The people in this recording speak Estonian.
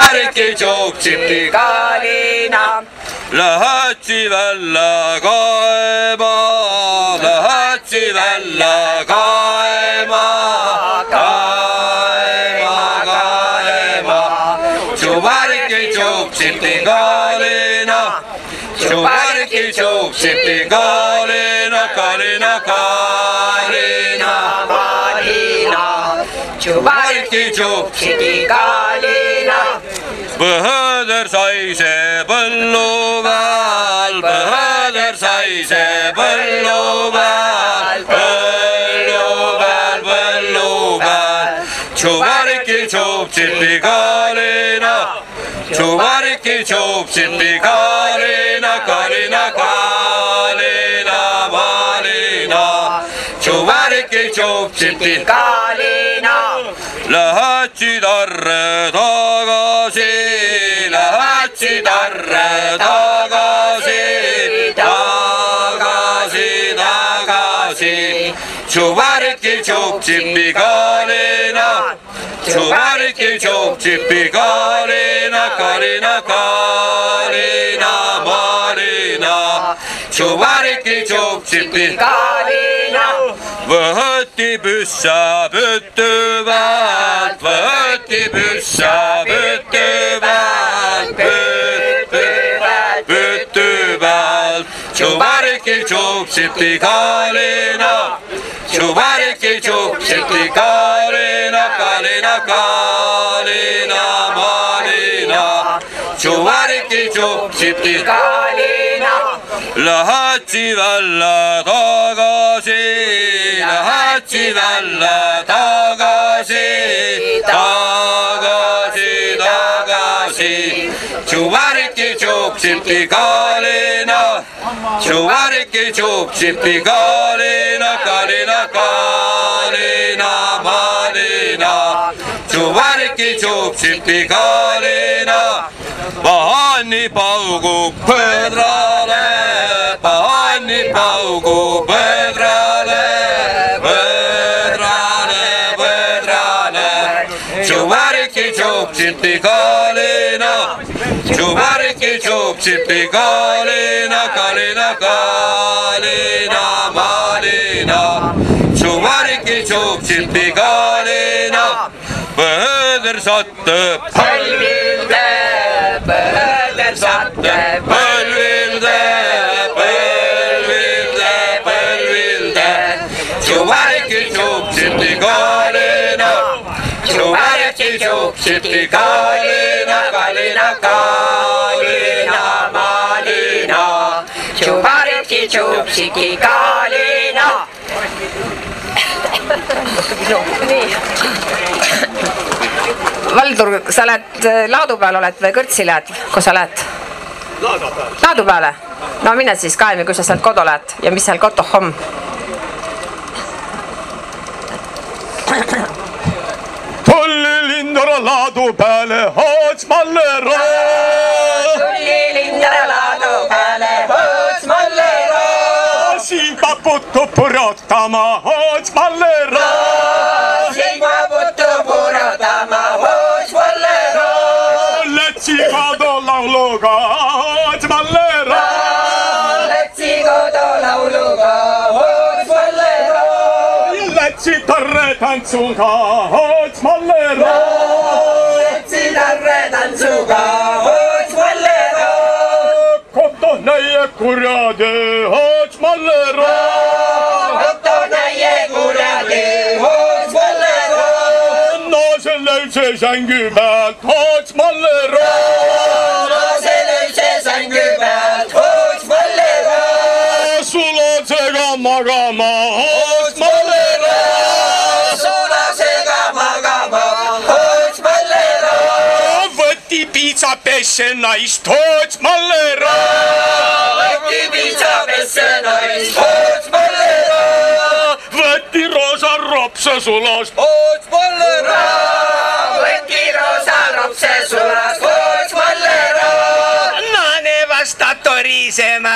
värki tšupsipti Kalina. Lähetsi välja kaema, lähetsi välja kaema, kaema, kaema. Su värki tšupsipti Kalina, su värki tšupsipti Kalina, Kalina, Kalina, Kalina. Su värki tšupsipti Kalina. Põheder sai see põllu peal, põheder sai see põllu peal, põllu peal, põllu peal. Tšuvariki tšupsipti Kalina, tšuvariki tšupsipti Kalina, Kalina, Kalina, Kalina. Tšuvariki tšupsipti Kalina. Lähetsid arre tagasi, lähetsid arre tagasi, tagasi, tagasi. Tšuvariki tšupsipti Kalina, tšuvariki tšupsipti Kalina, Kalina, Kalina, Malina. Tšuvariki tšupsipti Kalina. Võeti püssa pütü pealt, võeti püssa pütü pealt, pütü pealt. Tšuvariki tšupsipti Kalina, tšuvariki tšupsipti Kalina, Kalina, Kalina, Malina. Tšuvariki tšupsipti Kalina. Lähetsi välja tagasi, lähetsi välja tagasi, tagasi, tagasi. Tšuvariki tšupsipti Kalina, tšuvariki tšupsipti Kalina, Kalina, Kalina, Malina. Tšuvariki tšupsipti Kalina. Pahani paugub põdrale, pahani paugub põdrale, põdrale, põdrale. Tšuvariki tšupsipti Kalina, tšuvariki tšupsipti Kalina, Kalina, Kalina, Malina. Tšuvariki tšupsipti Kalina. Põder satub Põlvilde, põder satub põlvilde, põlvilde, põlvilde. Tšuvariki tšupsipti Kalina, tšuvariki tšupsipti Kalina, Kalina, Kalina, Malina. Tšuvariki tšupsipti Kalina. Valdur, sa lähed laadu peal oled või kõrtsi lähed? Kus sa lähed? Laadu peale? No mine siis kaemi, kui sa sealt kodu lähed ja mis seal kotoh on? Tulli lindara laadu peale, hoots malle raa. Tulli lindara laadu peale, hoots malle raa. Siin paputu purjotama, hoots malle raa. Siin paputu purjotama, hoots malle raa. Lätsi kodu lauluga, hoots malle raa. Lätsi kodu lauluga, hoots malle raa. Lätsi tarre tantsuga, hoots malle raa. Lätsi tarre tantsuga, hoots malle raa. Koto näie kurjade, hoots malle raa. Koto näie kurjade, hoots malle raa. Naase löise sängy pealt, hoots malle raa. Naase löise sängy pealt, hoots malle raa. Sulasega magama, hoots malle raa. Sulasega magama, hoots malle raa. Võti piitsa pesse naist, hoots malle raa. Võti piitsa pesse naist, hoots malle raa. Võti roosa ropse sulast, hoots malle raa. Võti roosa ropse sulast, hoots malle raa. Naane vasta torisema,